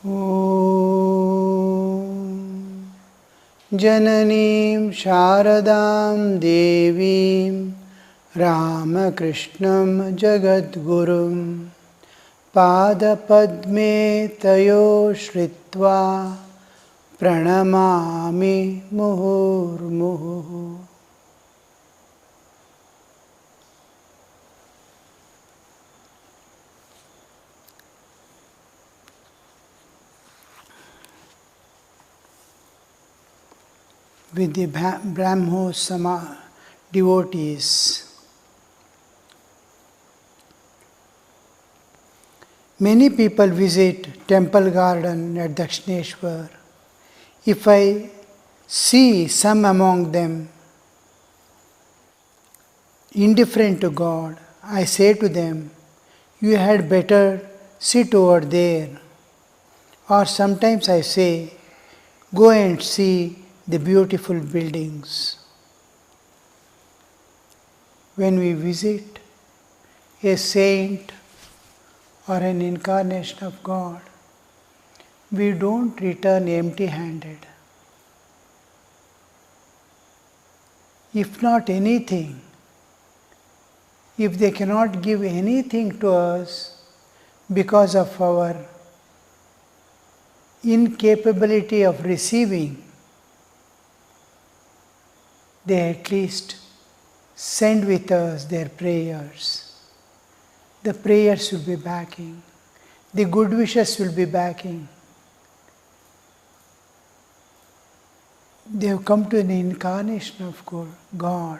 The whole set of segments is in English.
Om Jananim Sharadam Devim Ramakrishnam Jagadgurum Pada Padme Tayo Shritva Pranamami Muhurmuhu. With the Brahmo devotees. Many people visit temple garden at Dakshineshwar. If I see some among them indifferent to God, I say to them, you had better sit over there. Or sometimes I say, go and see the beautiful buildings. When we visit a saint or an incarnation of God, we don't return empty-handed. If not anything, if they cannot give anything to us because of our incapability of receiving, they at least send with us their prayers. The prayers will be backing. The good wishes will be backing. They have come to an incarnation of God.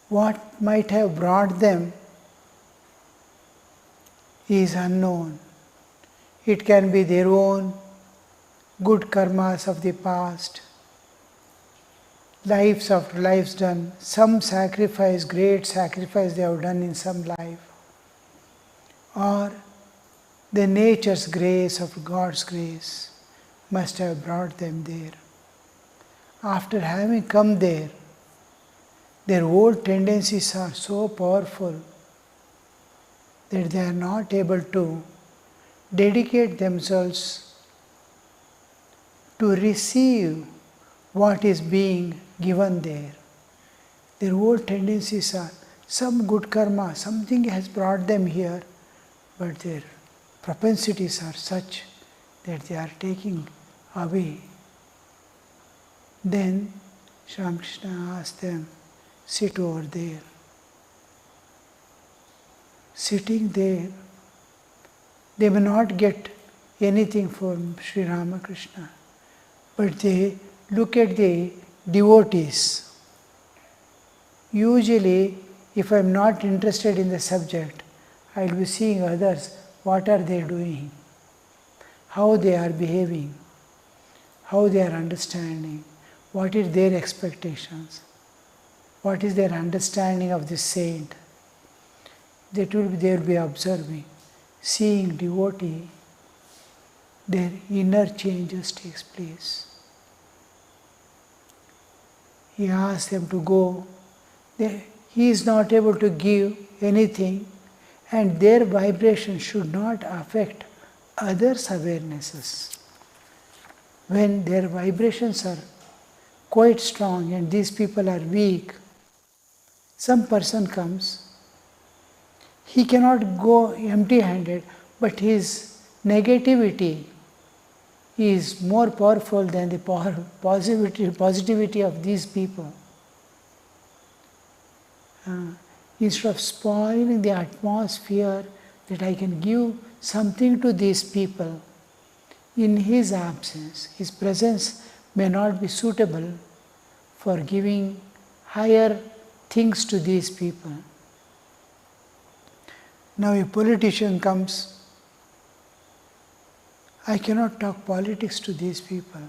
What might have brought them is unknown. It can be their own good karmas of the past, lives after lives done, some sacrifice, great sacrifice they have done in some life, or the nature's grace of God's grace must have brought them there. After having come there, their old tendencies are so powerful that they are not able to dedicate themselves to receive what is being given there. Their old tendencies are some good karma, something has brought them here, but their propensities are such that they are taking away. Then Sri Ramakrishna asked them, sit over there. Sitting there, they may not get anything from Sri Ramakrishna, but they look at the devotees. Usually, if I am not interested in the subject, I will be seeing others, what are they doing, how they are behaving, how they are understanding, what is their expectations, what is their understanding of the saint. They will be observing, seeing devotee, their inner changes takes place. He asks them to go. He is not able to give anything, and their vibration should not affect others' awarenesses. When their vibrations are quite strong and these people are weak, some person comes, he cannot go empty-handed, but his negativity is more powerful than the positivity of these people. Instead of spoiling the atmosphere that I can give something to these people, in his absence, his presence may not be suitable for giving higher things to these people. Now a politician comes, I cannot talk politics to these people.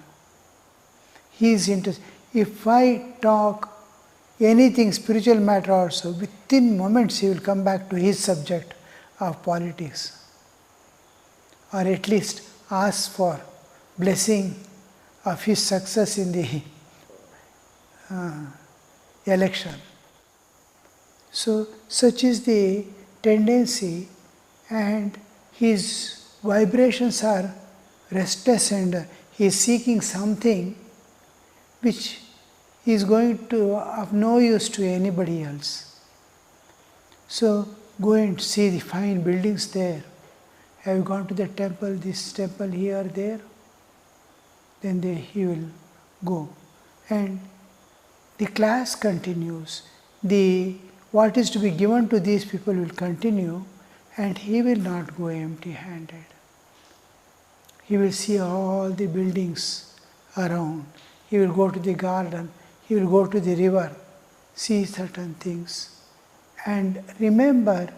He is interested. If I talk anything spiritual matter also, within moments he will come back to his subject of politics, or at least ask for blessing of his success in the election. So such is the tendency, and his vibrations are restless and he is seeking something which is going to of no use to anybody else. So go and see the fine buildings there. Have you gone to the temple, this temple here, there? Then he will go. And the class continues. What is to be given to these people will continue, and he will not go empty-handed. He will see all the buildings around. He will go to the garden. He will go to the river, see certain things. And remember,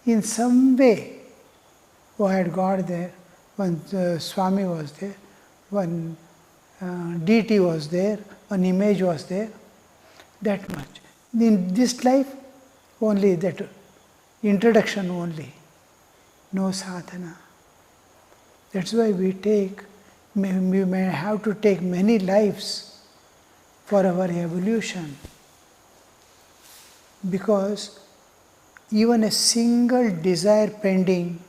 in some way, who had got there, one Swami was there, one deity was there, one image was there, that much. In this life, only that introduction only, no sadhana. That's why we may have to take many lives for our evolution, because even a single desire pending,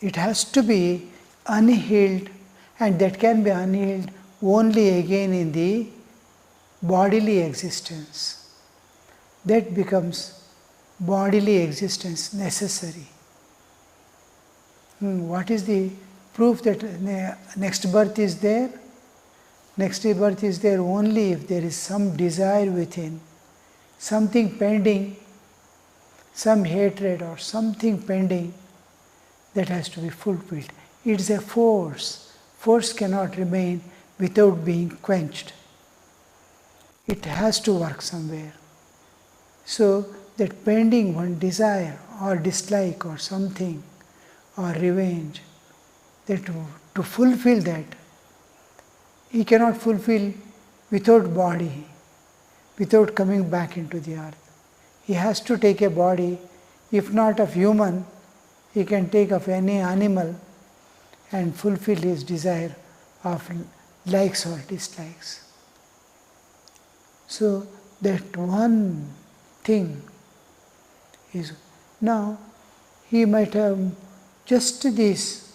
it has to be unhealed, and that can be unhealed only again in the bodily existence. That becomes bodily existence necessary. What is the proof that next birth is there? Next birth is there only if there is some desire within, something pending, some hatred or something pending that has to be fulfilled. It's a force. Force cannot remain without being quenched. It has to work somewhere. So that pending one desire or dislike or something or revenge, that to fulfill that, he cannot fulfill without body, without coming back into the earth. He has to take a body, if not of human, he can take of any animal and fulfill his desire of likes or dislikes. So that one thing is, now he might have just this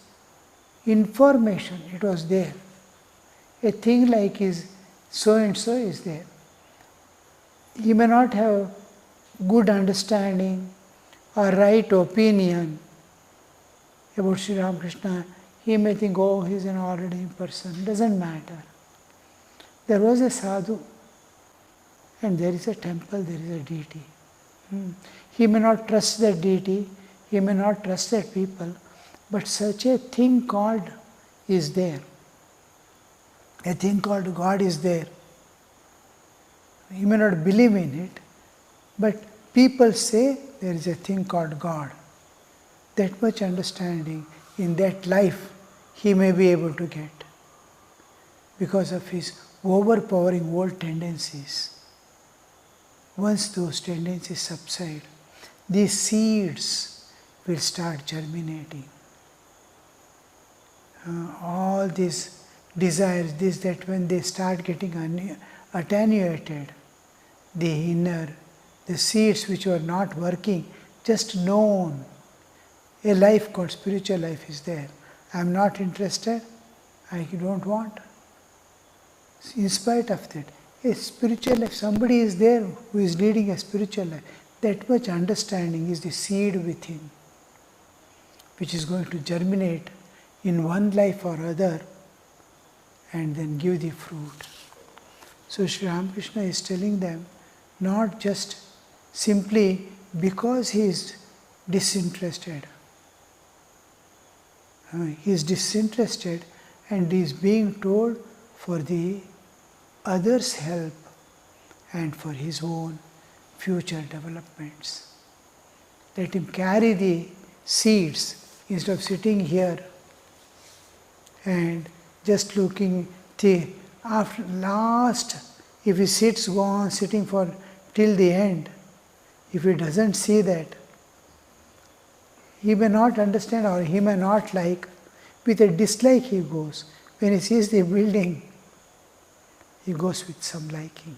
information, it was there. A thing like is so and so is there. He may not have good understanding or right opinion about Sri Ramakrishna. He may think, oh, he is an ordinary person. Doesn't matter. There was a sadhu, and there is a temple, there is a deity. He may not trust that deity, he may not trust that people, but such a thing called is there. A thing called God is there. He may not believe in it, but people say there is a thing called God. That much understanding in that life he may be able to get because of his overpowering old tendencies. Once those tendencies subside, these seeds will start germinating. All these desires, that when they start getting attenuated, the seeds which were not working, just known, a life called spiritual life is there. I am not interested, I don't want. In spite of that, a spiritual life, somebody is there who is leading a spiritual life. That much understanding is the seed within, which is going to germinate in one life or other and then give the fruit. So Sri Ramakrishna is telling them, not just simply because he is disinterested. He is disinterested and is being told for the others' help and for his own future developments. Let him carry the seeds instead of sitting here and just looking after last. If he sits, go on sitting for till the end. If he doesn't see that, he may not understand or he may not like. With a dislike he goes. When he sees the building, he goes with some liking.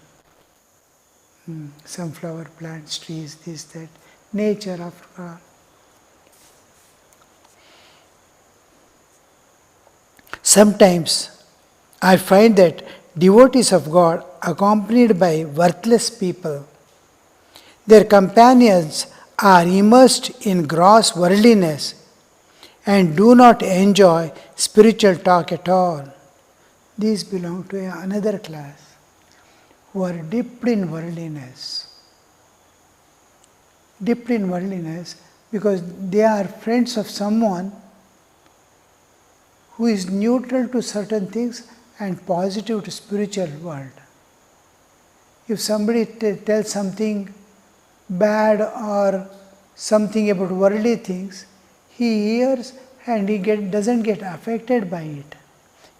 Some flower plants, trees, this, that, nature after all. Sometimes I find that devotees of God accompanied by worthless people, their companions are immersed in gross worldliness and do not enjoy spiritual talk at all. These belong to another class who are dipped in worldliness. Dipped in worldliness because they are friends of someone who is neutral to certain things and positive to spiritual world. If somebody tells something bad or something about worldly things, he hears and he doesn't get affected by it.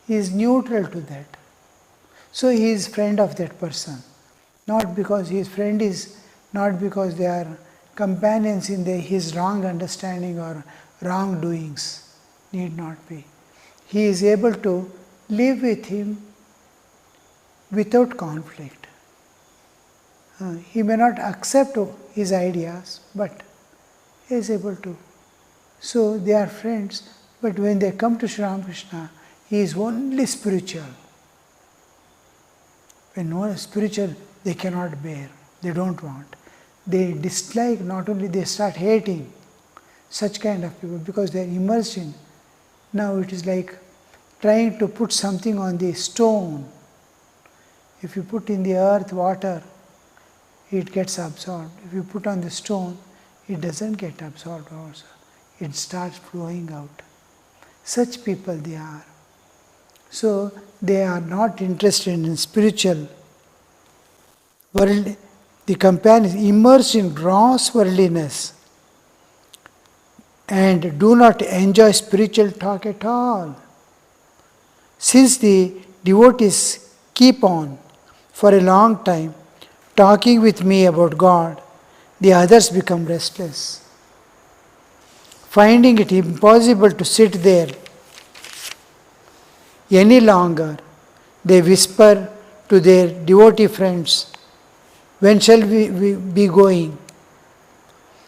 He is neutral to that. So he is friend of that person. Not because his friend is, not because they are companions in his wrong understanding or wrong doings. Need not be. He is able to live with him without conflict. He may not accept his ideas, but he is able to. So they are friends, but when they come to Sri Ramakrishna, he is only spiritual. When no spiritual, they cannot bear, they don't want. They dislike, not only they start hating such kind of people because they are immersed in. Now it is like trying to put something on the stone. If you put in the earth water, it gets absorbed. If you put on the stone, it doesn't get absorbed also. It starts flowing out. Such people they are. So they are not interested in spiritual world. The companions immersed in gross worldliness and do not enjoy spiritual talk at all. Since the devotees keep on for a long time talking with me about God, the others become restless. Finding it impossible to sit there any longer, they whisper to their devotee friends, "When shall we be going?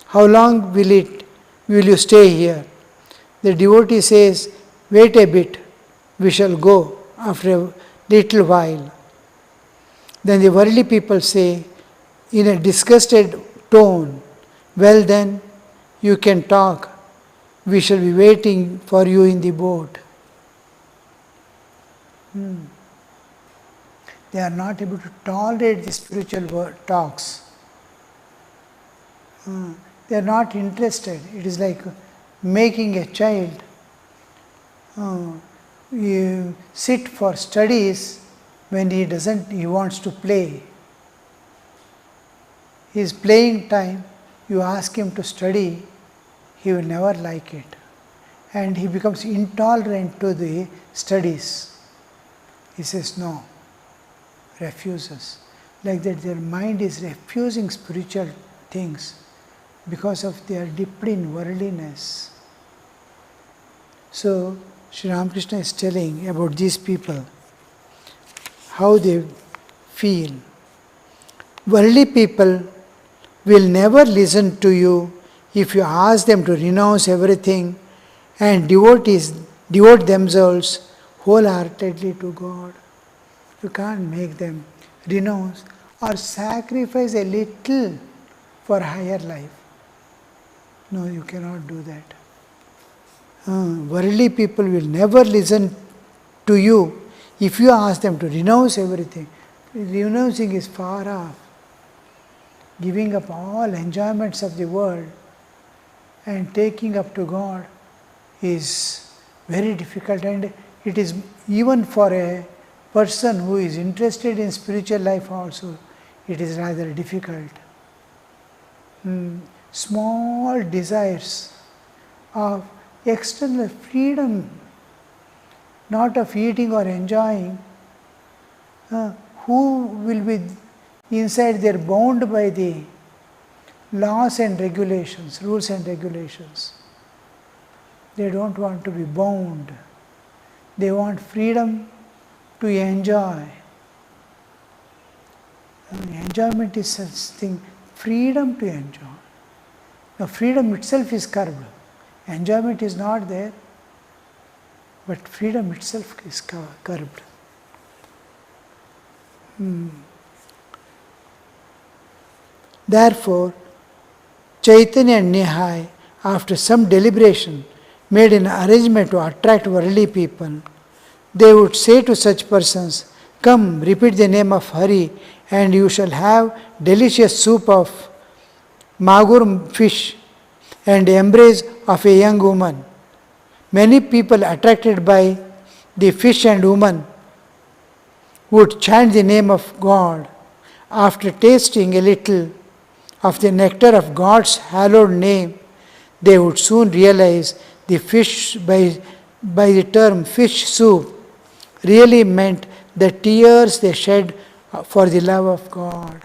How long will you stay here?" The devotee says, "Wait a bit, we shall go after a little while." Then the worldly people say in a disgusted tone, "Well then, you can talk. We shall be waiting for you in the boat." They are not able to tolerate the spiritual talks. They are not interested. It is like making a child you sit for studies when he wants to play. His playing time, you ask him to study, he will never like it. And he becomes intolerant to the studies. He says no, refuses. Like that their mind is refusing spiritual things because of their dipped in worldliness. So Sri Ramakrishna is telling about these people, how they feel. Worldly people will never listen to you if you ask them to renounce everything and devote themselves wholeheartedly to God. You can't make them renounce or sacrifice a little for higher life. No, you cannot do that. Worldly people will never listen to you if you ask them to renounce everything. Renouncing is far off. Giving up all enjoyments of the world and taking up to God is very difficult, and it is even for a person who is interested in spiritual life also, it is rather difficult. Small desires of external freedom, not of eating or enjoying, who will be inside, they are bound by the laws and regulations, rules and regulations. They don't want to be bound. They want freedom to enjoy. Enjoyment is such thing, freedom to enjoy. Now freedom itself is curbed. Enjoyment is not there. but freedom itself is curbed. Therefore, Chaitanya and Nihai, after some deliberation, made an arrangement to attract worldly people. They would say to such persons, "Come, repeat the name of Hari, and you shall have delicious soup of magur fish and embrace of a young woman." Many people attracted by the fish and woman would chant the name of God. After tasting a little of the nectar of God's hallowed name, they would soon realize the fish by the term fish soup really meant the tears they shed for the love of God,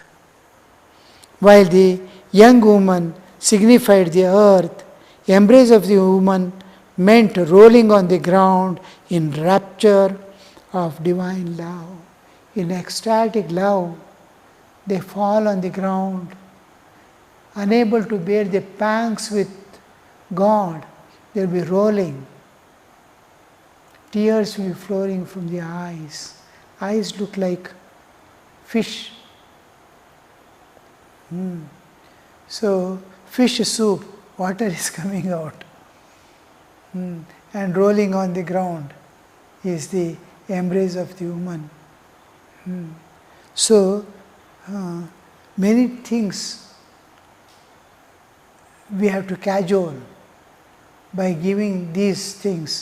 while the young woman signified the earth. Embrace of the woman meant rolling on the ground in rapture of divine love. In ecstatic love, they fall on the ground, unable to bear the pangs with God. They'll be rolling. Tears will be flowing from the eyes. Eyes look like fish. So, fish soup, water is coming out. And rolling on the ground is the embrace of the woman. So, many things we have to cajole by giving these things.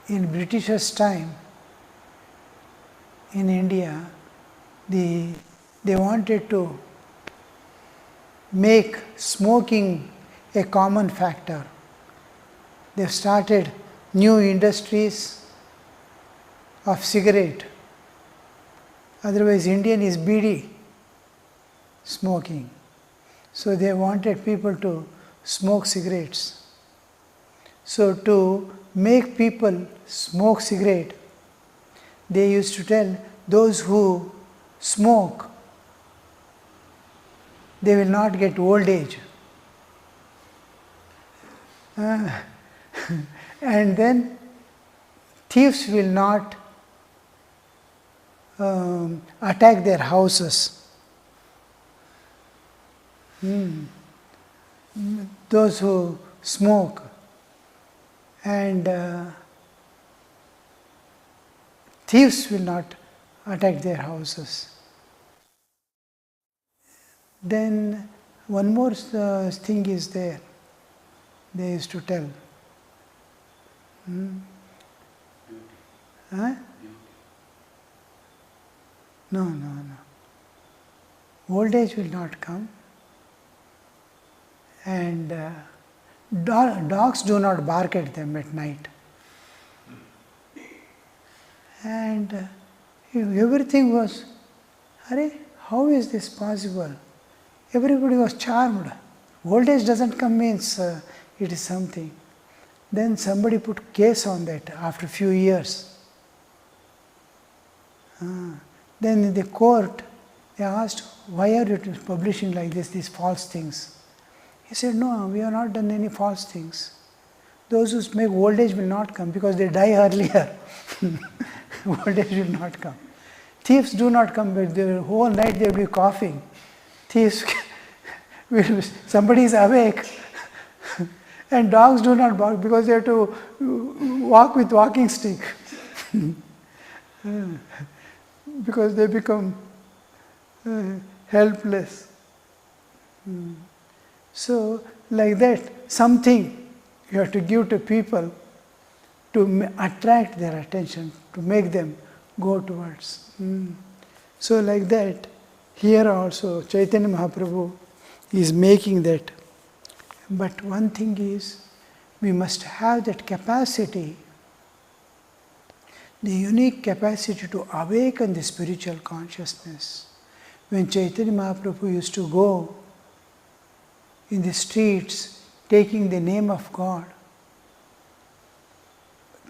In Britishers' time, in India, they wanted to make smoking a common factor. They started new industries of cigarette. Otherwise, Indian is bidi, smoking. So they wanted people to smoke cigarettes. So to make people smoke cigarette, they used to tell those who smoke, they will not get old age. And then thieves will not attack their houses. Those who smoke, and thieves will not attack their houses. Then one more thing is there, they used to tell. Huh? No. Old age will not come. And dogs do not bark at them at night. And everything was, how is this possible? Everybody was charmed. Old age doesn't come means it is something. Then somebody put case on that after a few years. Then in the court, they asked, why are you publishing like this, these false things? He said, no, we have not done any false things. Those who make old age will not come because they die earlier. Old age will not come. Thieves do not come, but the whole night they will be coughing. Thieves, somebody is awake. And dogs do not bark because they have to walk with walking stick. Because they become helpless. So, like that, something you have to give to people to attract their attention, to make them go towards. So, like that, here also Chaitanya Mahaprabhu is making that. But one thing is, we must have that capacity, the unique capacity to awaken the spiritual consciousness. When Chaitanya Mahaprabhu used to go in the streets taking the name of God,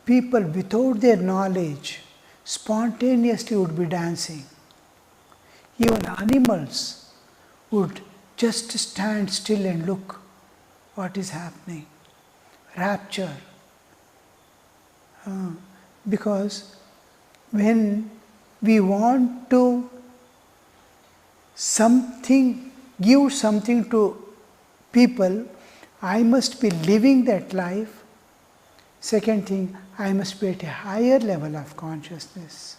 people without their knowledge spontaneously would be dancing. Even animals would just stand still and look what is happening. Rapture. Because when we want to give something to people, I must be living that life. Second thing, I must be at a higher level of consciousness.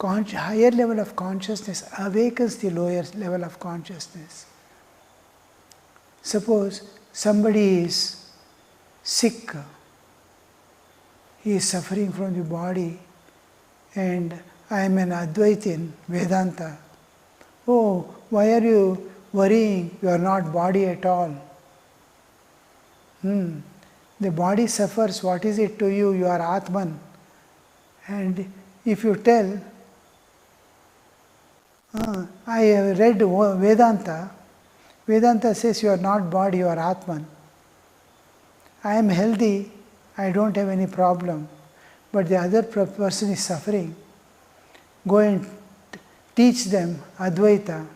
Higher level of consciousness awakens the lower level of consciousness. Suppose somebody is sick, he is suffering from the body, and I am an Advaita in Vedanta. Oh, why are you worrying? You are not body at all. The body suffers, what is it to you? You are Atman. And if you tell, I have read Vedanta, Vedanta says you are not body, you are Atman. I am healthy, I don't have any problem, but the other person is suffering. Go and teach them Advaita.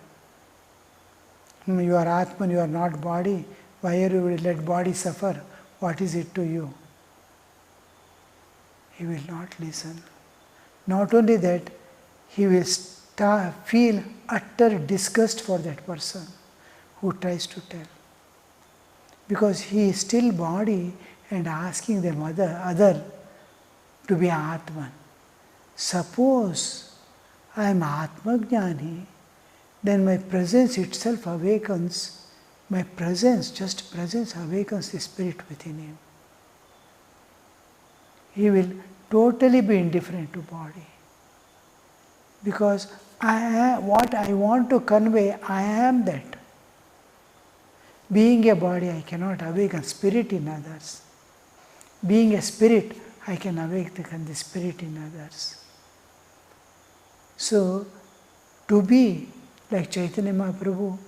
You are Atman, you are not body. Why are you let body suffer? What is it to you? He will not listen. Not only that, he will feel utter disgust for that person who tries to tell. Because he is still body and asking the other to be Atman. Suppose I am Atmajnani, then my presence itself awakens. My presence, just presence, awakens the spirit within him. He will totally be indifferent to body. Because what I want to convey, I am that. Being a body, I cannot awaken spirit in others. Being a spirit, I can awaken the spirit in others. So, to be like Chaitanya Mahaprabhu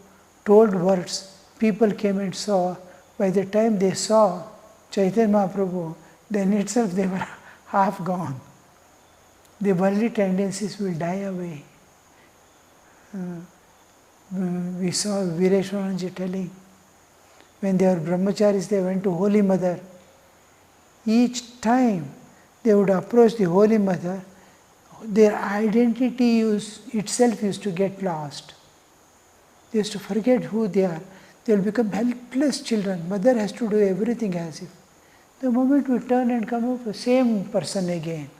told words, people came and saw. By the time they saw Chaitanya Mahaprabhu, then itself they were half gone. The worldly tendencies will die away. We saw Vinayakanandaji telling, when they were brahmacharis, they went to Holy Mother. Each time they would approach the Holy Mother, their identity itself used to get lost. They used to forget who they are. They will become helpless children. Mother has to do everything as if. The moment we turn and come up, the same person again.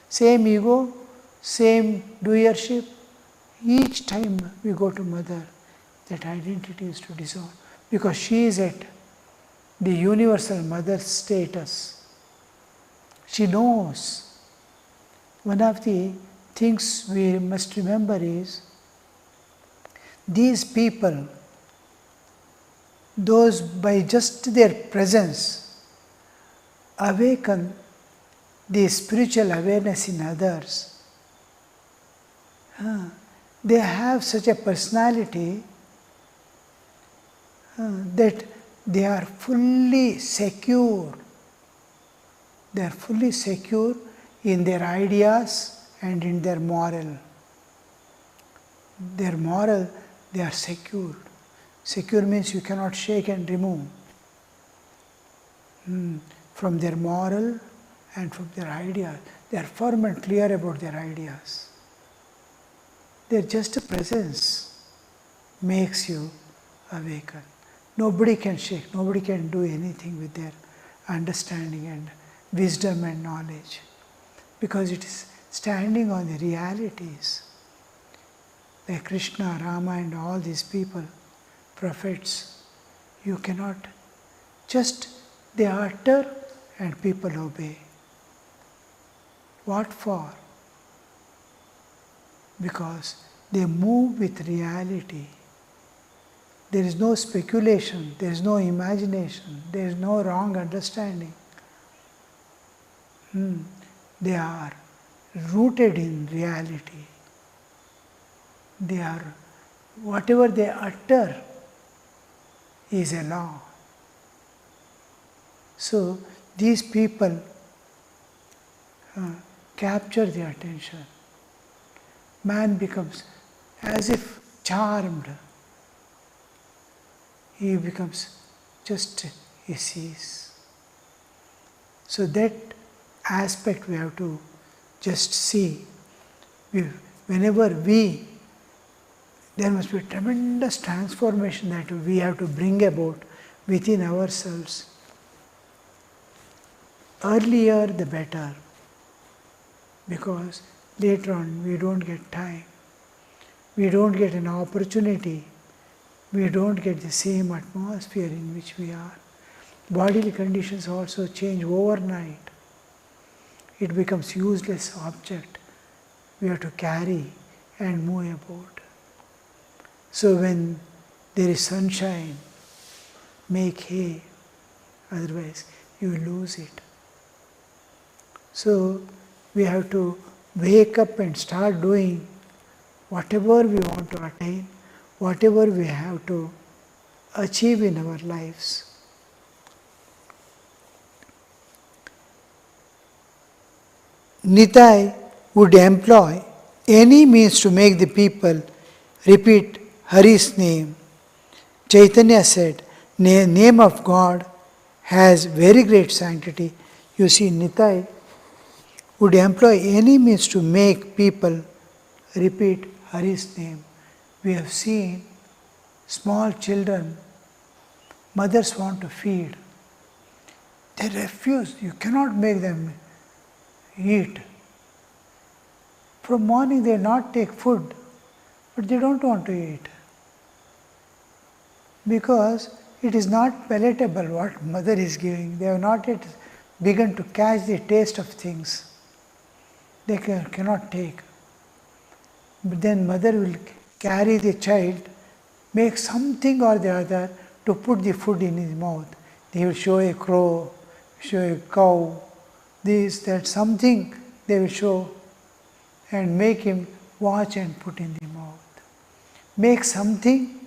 Same ego, same doership. Each time we go to Mother, that identity is to dissolve. Because she is at the universal Mother status. She knows. One of the things we must remember is, these people, those by just their presence awaken the spiritual awareness in others. They have such a personality that they are fully secure. They are fully secure in their ideas and in their moral. Their moral, they are secured. Secure means you cannot shake and remove from their moral and from their ideas. They are firm and clear about their ideas. Their just presence makes you awaken. Nobody can shake, nobody can do anything with their understanding and wisdom and knowledge, because it is standing on the realities. Like Krishna, Rama and all these people, prophets, you cannot just, they utter and people obey. What for? Because they move with reality. There is no speculation, there is no imagination, there is no wrong understanding. They are rooted in reality. They are, whatever they utter is a law. So these people capture the attention. Man becomes as if charmed. He becomes just, he sees. So that aspect we have to just see. Whenever there must be a tremendous transformation that we have to bring about within ourselves. Earlier the better, because later on we don't get time, we don't get an opportunity, we don't get the same atmosphere in which we are. Bodily conditions also change overnight. It becomes useless object we have to carry and move about. So when there is sunshine, make hay, otherwise you will lose it. So we have to wake up and start doing whatever we want to attain, whatever we have to achieve in our lives. Nitai would employ any means to make the people repeat Hari's name. Chaitanya said, name of God has very great sanctity. You see, Nitai would employ any means to make people repeat Hari's name. We have seen small children, mothers want to feed. They refuse. You cannot make them eat. From morning they not take food, but they don't want to eat. Because it is not palatable what mother is giving. They have not yet begun to catch the taste of things. They cannot take. But then mother will carry the child, make something or the other to put the food in his mouth. They will show a crow, show a cow, this, that, something they will show and make him watch and put in the mouth. Make something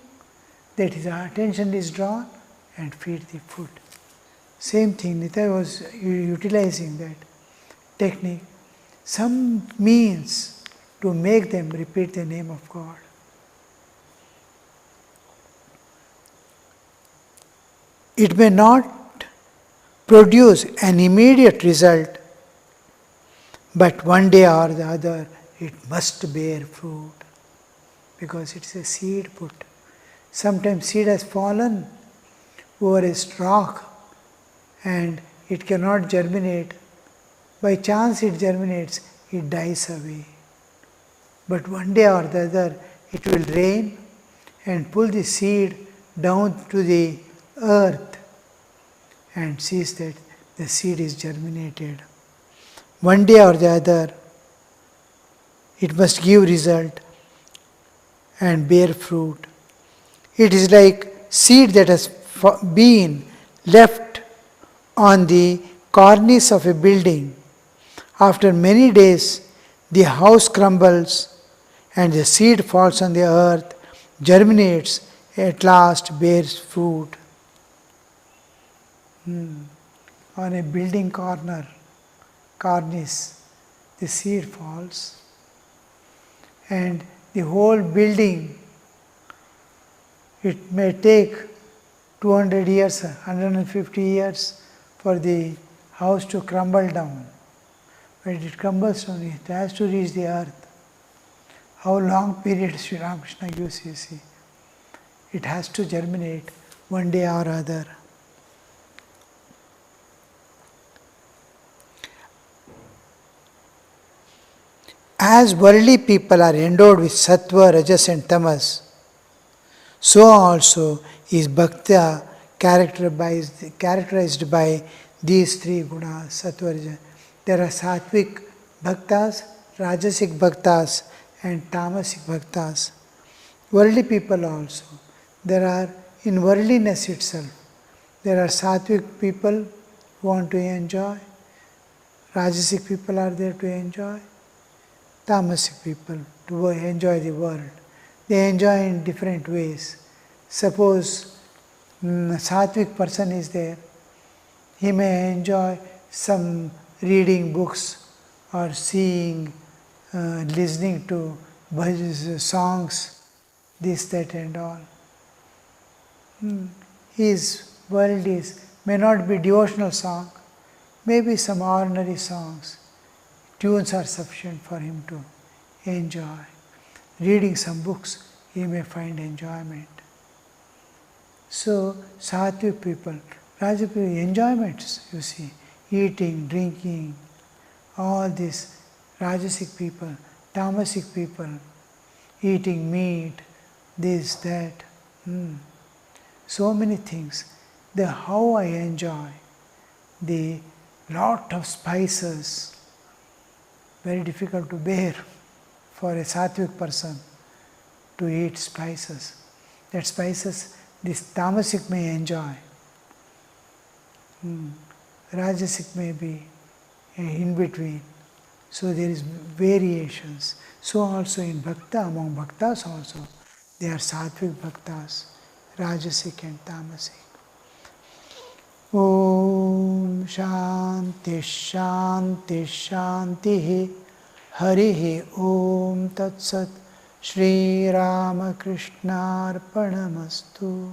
that his attention is drawn and feed the food. Same thing, Nitai was utilizing that technique. Some means to make them repeat the name of God. It may not produce an immediate result, but one day or the other it must bear fruit, because it's a seed put. Sometimes seed has fallen over a rock and it cannot germinate. By chance it germinates, it dies away. But one day or the other it will rain and pull the seed down to the earth and sees that the seed is germinated. One day or the other it must give result and bear fruit. It is like seed that has been left on the cornice of a building. After many days, the house crumbles and the seed falls on the earth, germinates, at last bears fruit. On a building cornice, the seed falls and the whole building, it may take 200 years, 150 years for the house to crumble down. When it crumbles down, it has to reach the earth. How long period Sri Ramakrishna gives, you see. It has to germinate one day or other. As worldly people are endowed with sattva, rajas and tamas, so also is bhakta characterized by these three gunas, sattva, rajas. There are sattvic bhaktas, rajasic bhaktas and tamasic bhaktas. Worldly people also. There are, in worldliness itself, there are sattvic people who want to enjoy, rajasic people are there to enjoy, tamasic people to enjoy the world. They enjoy in different ways. Suppose sattvic person is there, he may enjoy some reading books or seeing, listening to songs, this, that and all. His world may not be devotional song, maybe some ordinary songs, tunes are sufficient for him to enjoy. Reading some books, he may find enjoyment. So, sattvic people, Rajasic people, enjoyments, you see, eating, drinking, all these Rajasic people, Tamasic people, eating meat, this, that, so many things. How I enjoy the lot of spices, very difficult to bear for a sattvic person to eat spices. That spices this tamasic may enjoy. Rajasic may be in between. So there is variations. So also in bhakta, among bhaktas also, they are sattvic bhaktas, Rajasic and Tamasic. Om Shanti Shanti Shanti Harihi Om Tat Sat Shri Ramakrishna Arpanamastu.